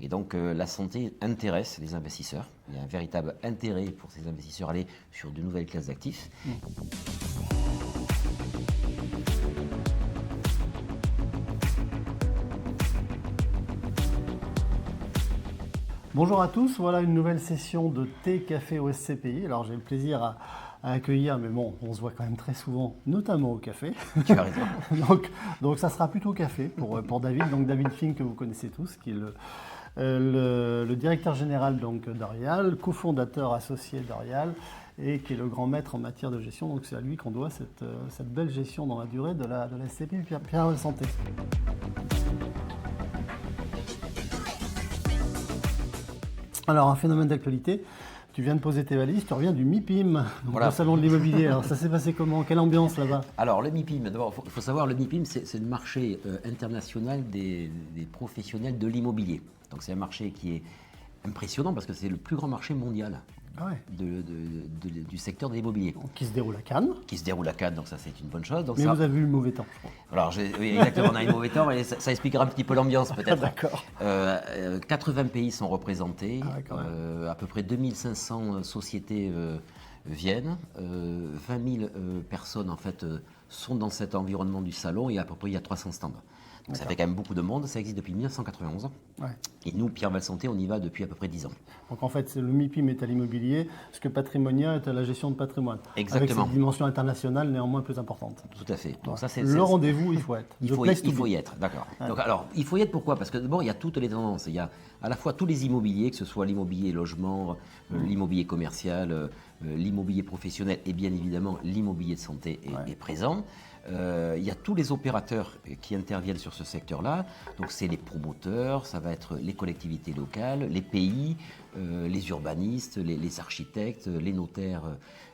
Et donc la santé intéresse les investisseurs. Il y a un véritable intérêt pour ces investisseurs à aller sur de nouvelles classes d'actifs. Bonjour à tous, voilà une nouvelle session de thé café au SCPI. Alors j'ai le plaisir à accueillir, mais bon, on se voit quand même très souvent, notamment au café. Tu as raison. donc ça sera plutôt café pour David. Donc David Fink, que vous connaissez tous, qui est le directeur général d'Orial, cofondateur associé d'Orial et qui est le grand maître en matière de gestion. Donc c'est à lui qu'on doit cette belle gestion dans la durée de la SCPI Pierre Santé. Alors, un phénomène d'actualité, tu viens de poser tes valises, tu reviens du MIPIM, Voilà. au salon de l'immobilier. Alors, ça s'est passé comment? Quelle ambiance là-bas? Alors le MIPIM, d'abord, il faut savoir, le MIPIM, c'est le marché international des professionnels de l'immobilier. Donc c'est un marché qui est impressionnant parce que c'est le plus grand marché mondial du secteur de l'immobilier. Qui se déroule à Cannes. Qui se déroule à Cannes, donc ça c'est une bonne chose. Donc, Mais ça... vous avez eu le mauvais temps, je crois. Alors oui, exactement, on a eu le mauvais temps et ça expliquera un petit peu l'ambiance peut-être. D'accord. 80 pays sont représentés, Ah, à peu près 2500 sociétés viennent, 20 000 personnes en fait sont dans cet environnement du salon et à peu près il y a 300 stands. Donc ça fait quand même beaucoup de monde, ça existe depuis 1991. Ouais. Et nous, Pierre Valsanté, on y va depuis à peu près 10 ans. Donc en fait, le MIPIM est à l'immobilier, ce que Patrimonia est à la gestion de patrimoine. Exactement. Avec cette dimension internationale néanmoins plus importante. Tout à fait. Donc ça, c'est le rendez-vous, il faut être. Il faut y être, d'accord. Ouais. Donc alors, il faut y être pourquoi? Parce que d'abord, il y a toutes les tendances. Il y a à la fois tous les immobiliers, que ce soit l'immobilier logement, l'immobilier commercial, l'immobilier professionnel et bien évidemment l'immobilier de santé est présent. Il y a tous les opérateurs qui interviennent sur ce secteur-là. Donc c'est les promoteurs, ça va être les collectivités locales, les pays, les urbanistes, les architectes, les notaires,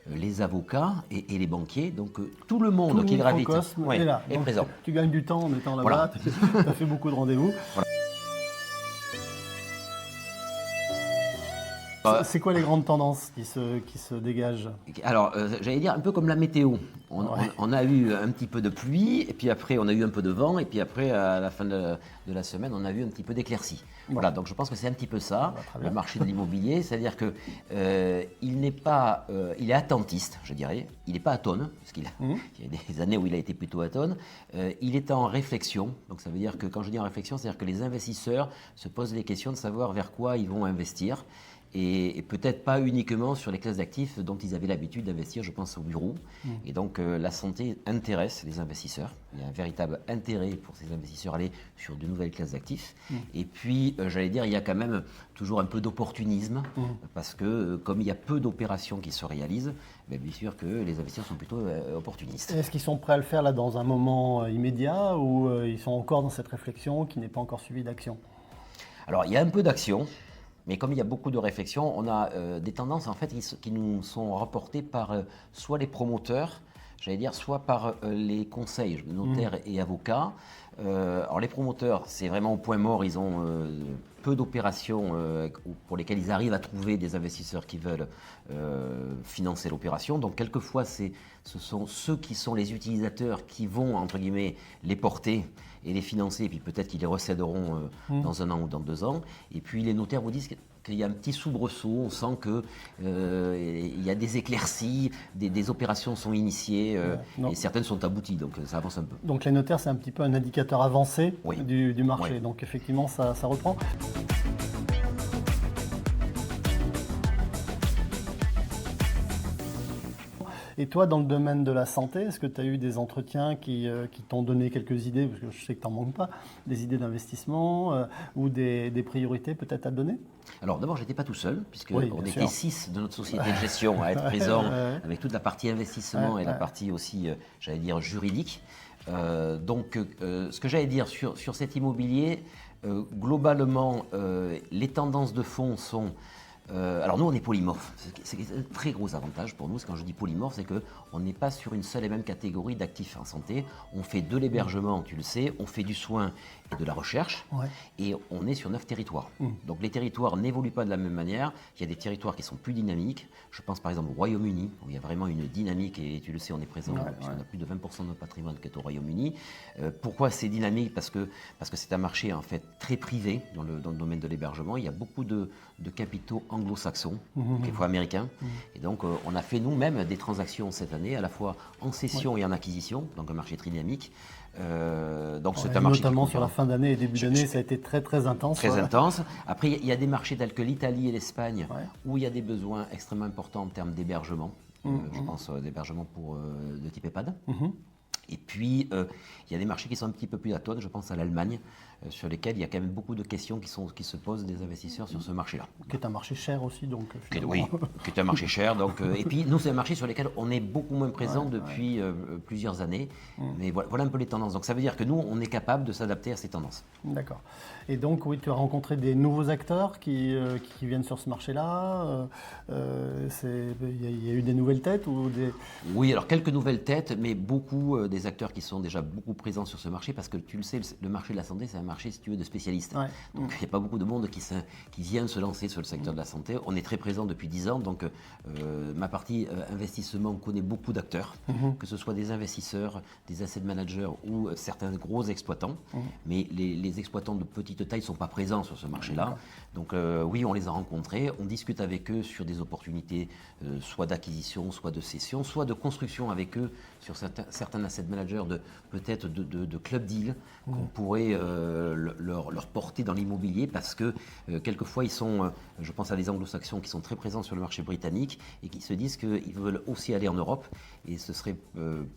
les avocats et les banquiers. Donc tout le monde qui gravite est là. est présent. Tu gagnes du temps en étant là-bas, Voilà. tu as fait beaucoup de rendez-vous. Voilà. C'est quoi les grandes tendances qui se dégagent? Alors, j'allais dire un peu comme la météo. On a eu un petit peu de pluie, et puis après on a eu un peu de vent, et puis après à la fin de la semaine on a eu un petit peu d'éclaircie. Voilà, donc je pense que c'est un petit peu ça, le marché de l'immobilier, c'est-à-dire que il est attentiste, je dirais. Il n'est pas atone, parce qu'il y a des années où il a été plutôt atone. Il est en réflexion, donc ça veut dire que quand je dis en réflexion, c'est-à-dire que les investisseurs se posent les questions de savoir vers quoi ils vont investir. Et peut-être pas uniquement sur les classes d'actifs dont ils avaient l'habitude d'investir, je pense au bureau. Et donc la santé intéresse les investisseurs. Il y a un véritable intérêt pour ces investisseurs à aller sur de nouvelles classes d'actifs. Et puis, j'allais dire, il y a quand même toujours un peu d'opportunisme, parce que comme il y a peu d'opérations qui se réalisent, bien sûr que les investisseurs sont plutôt opportunistes. Est-ce qu'ils sont prêts à le faire là dans un moment immédiat, ou ils sont encore dans cette réflexion qui n'est pas encore suivie d'action? Alors, il y a un peu d'action. Mais comme il y a beaucoup de réflexions, on a des tendances en fait qui nous sont rapportées par soit les promoteurs, j'allais dire, soit par les conseils, notaires et avocats. Alors les promoteurs, c'est vraiment au point mort, ils ont peu d'opérations pour lesquelles ils arrivent à trouver des investisseurs qui veulent financer l'opération. Donc quelquefois, ce sont ceux qui sont les utilisateurs qui vont, entre guillemets, les porter et les financer, et puis peut-être qu'ils les recéderont dans 1 an ou dans 2 ans. Et puis les notaires vous disent qu'il y a un petit soubresaut, on sent qu'il y a des éclaircies, des opérations sont initiées, et certaines sont abouties, donc ça avance un peu. Donc les notaires, c'est un petit peu un indicateur avancé du marché, Oui. donc effectivement ça reprend. Et toi, dans le domaine de la santé, est-ce que tu as eu des entretiens qui t'ont donné quelques idées, parce que je sais que tu n'en manques pas, des idées d'investissement ou des priorités peut-être à te donner? Alors d'abord, je n'étais pas tout seul, puisqu'on était sûr. 6 de notre société de gestion à être présents, avec toute la partie investissement et la partie aussi, j'allais dire, juridique. Donc, ce que j'allais dire sur cet immobilier, globalement, les tendances de fonds sont Alors nous, on est polymorphe. C'est un très gros avantage pour nous. Quand je dis polymorphe, c'est qu'on n'est pas sur une seule et même catégorie d'actifs en santé. On fait de l'hébergement, tu le sais, on fait du soin et de la recherche, et on est sur 9 territoires. Donc les territoires n'évoluent pas de la même manière. Il y a des territoires qui sont plus dynamiques. Je pense par exemple au Royaume-Uni, où il y a vraiment une dynamique, et tu le sais, on est présent, puisqu'on a plus de 20% de notre patrimoine qui est au Royaume-Uni. Pourquoi c'est dynamique? Parce que c'est un marché en fait très privé dans le domaine de l'hébergement. Il y a beaucoup de capitaux anglo-saxons, quelquefois américains. Et donc, on a fait nous-mêmes des transactions cette année, à la fois en cession et en acquisition, donc un marché très dynamique. Donc c'est un marché notamment sur la fin d'année et début d'année, ça a été très très intense. Très intense. Après, il y a des marchés tels que l'Italie et l'Espagne, où il y a des besoins extrêmement importants en termes d'hébergement. Je pense d'hébergement de type EHPAD. Et puis, il y a des marchés qui sont un petit peu plus atones, je pense à l'Allemagne, sur lesquels il y a quand même beaucoup de questions qui se posent des investisseurs sur ce marché-là. Qui est un marché cher aussi, donc. Oui, qui est un marché cher. Donc, et puis, nous, c'est un marché sur lequel on est beaucoup moins présent depuis plusieurs années. Mais voilà un peu les tendances. Donc, ça veut dire que nous, on est capable de s'adapter à ces tendances. D'accord. Et donc, oui, tu as rencontré des nouveaux acteurs qui viennent sur ce marché-là. Il y a eu des nouvelles têtes ou des... Oui, alors quelques nouvelles têtes, mais beaucoup des acteurs qui sont déjà beaucoup présents sur ce marché, parce que tu le sais, le marché de la santé, c'est un marché, si tu veux, de spécialistes. Donc il n'y a pas beaucoup de monde qui vient se lancer sur le secteur de la santé. On est très présent depuis 10 ans, donc ma partie investissement connaît beaucoup d'acteurs, que ce soit des investisseurs, des asset managers ou certains gros exploitants. Mais les exploitants de petite taille ne sont pas présents sur ce marché-là. Donc oui, on les a rencontrés, on discute avec eux sur des opportunités, soit d'acquisition, soit de cession, soit de construction avec eux sur certains asset managers, peut-être de club deal qu'on pourrait leur porter dans l'immobilier, parce que quelquefois ils sont, je pense à des anglo-saxons qui sont très présents sur le marché britannique et qui se disent qu'ils veulent aussi aller en Europe, et ce serait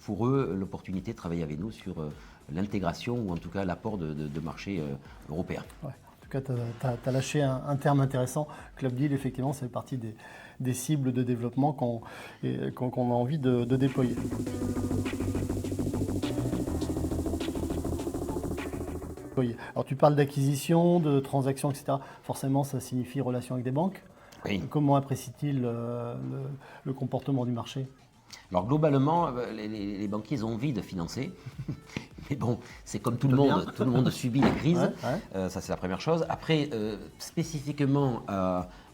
pour eux l'opportunité de travailler avec nous sur l'intégration, ou en tout cas l'apport de marchés européens. Ouais. En tout cas, tu as lâché un terme intéressant. Club deal, effectivement, ça fait partie des cibles de développement qu'on a envie de déployer. Alors tu parles d'acquisition, de transactions, etc. Forcément, ça signifie relation avec des banques. Oui. Comment apprécient-ils le comportement du marché? Alors globalement, les banquiers ont envie de financer, mais bon, c'est comme tout le monde subit les crises, ça c'est la première chose. Après, spécifiquement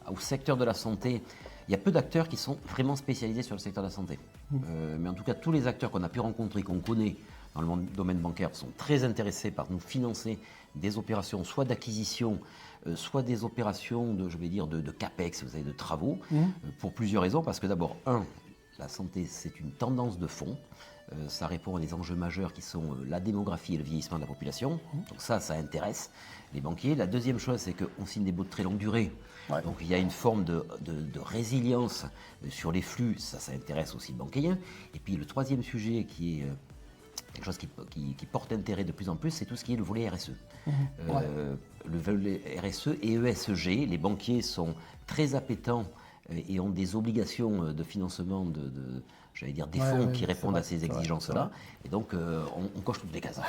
au secteur de la santé, il y a peu d'acteurs qui sont vraiment spécialisés sur le secteur de la santé. Mais en tout cas, tous les acteurs qu'on a pu rencontrer, qu'on connaît dans le domaine bancaire, sont très intéressés par nous financer des opérations, soit d'acquisition, soit des opérations de CAPEX, vous savez, de travaux, pour plusieurs raisons. Parce que d'abord, la santé, c'est une tendance de fond. Ça répond à des enjeux majeurs qui sont la démographie et le vieillissement de la population. Donc ça intéresse les banquiers. La deuxième chose, c'est qu'on signe des baux de très longue durée. Donc il y a une forme de résilience sur les flux. Ça intéresse aussi le banquier. Et puis le troisième sujet qui est quelque chose qui porte intérêt de plus en plus, c'est tout ce qui est le volet RSE. Le volet RSE et ESG, les banquiers sont très appétents et ont des obligations de financement des fonds qui répondent à ces exigences-là. Et donc, on coche toutes les cases.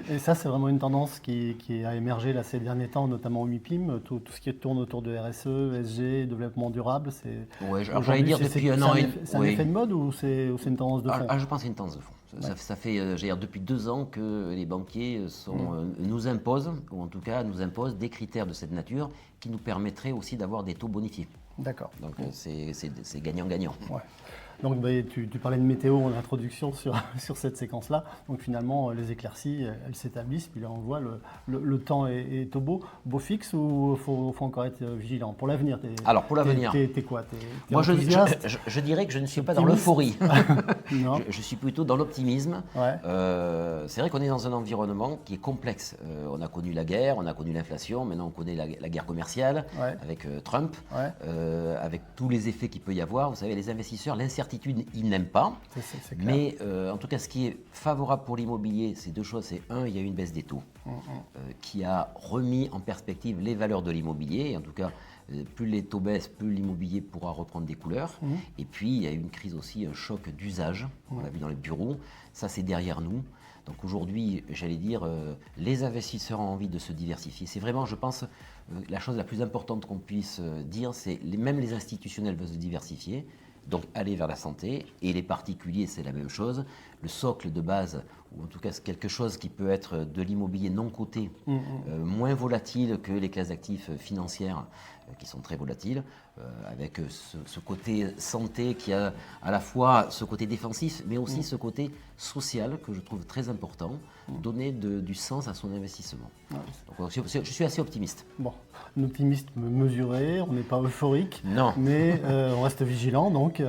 Et ça, c'est vraiment une tendance qui a émergé là, ces derniers temps, notamment au MIPIM. Tout ce qui tourne autour de RSE, ESG, développement durable, j'allais dire depuis un an. C'est un effet de mode ou c'est une tendance de fond? Je pense que c'est une tendance de fond. Ça fait depuis 2 ans que les banquiers nous imposent, ou en tout cas nous imposent des critères de cette nature qui nous permettraient aussi d'avoir des taux bonifiés. D'accord. Donc c'est gagnant-gagnant. Ouais. Donc tu parlais de météo en introduction sur cette séquence-là. Donc finalement, les éclaircies, elles s'établissent. Puis là, on voit le temps est au beau fixe, ou faut encore être vigilant pour l'avenir? Alors pour l'avenir, t'es quoi? Moi, je dirais que je ne suis pas dans l'euphorie. Non. Je suis plutôt dans l'optimisme. Ouais. C'est vrai qu'on est dans un environnement qui est complexe. On a connu la guerre, on a connu l'inflation, maintenant on connaît la guerre commerciale avec Trump, avec tous les effets qu'il peut y avoir. Vous savez, les investisseurs, l'incertitude, ils n'aiment pas. C'est clair. Mais en tout cas, ce qui est favorable pour l'immobilier, c'est 2 choses. C'est il y a eu une baisse des taux qui a remis en perspective les valeurs de l'immobilier. Et en tout cas, plus les taux baissent, plus l'immobilier pourra reprendre des couleurs. Et puis, il y a eu une crise aussi, un choc d'usage. On l'a vu dans les bureaux. Ça, c'est derrière nous. Donc aujourd'hui, j'allais dire, les investisseurs ont envie de se diversifier. C'est vraiment, je pense, la chose la plus importante qu'on puisse dire, c'est même les institutionnels veulent se diversifier, donc aller vers la santé, et les particuliers, c'est la même chose. Le socle de base, ou en tout cas quelque chose qui peut être de l'immobilier non coté, moins volatile que les classes d'actifs financières, qui sont très volatiles, avec ce côté santé qui a à la fois ce côté défensif, mais aussi ce côté social que je trouve très important, donner du sens à son investissement. Donc, je suis assez optimiste. Bon, un optimisme mesuré, on n'est pas euphorique, Non. mais on reste vigilant. Donc,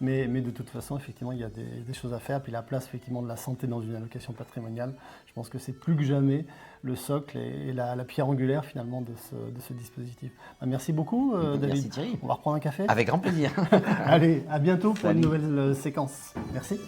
mais de toute façon, effectivement, il y a des choses à faire. Puis la place effectivement de la santé dans une allocation patrimoniale, je pense que c'est plus que jamais le socle et la pierre angulaire finalement de ce dispositif. Merci beaucoup, David. Merci Thierry. On va reprendre un café. Avec grand plaisir. Allez, à bientôt pour Salut. une nouvelle séquence. Merci.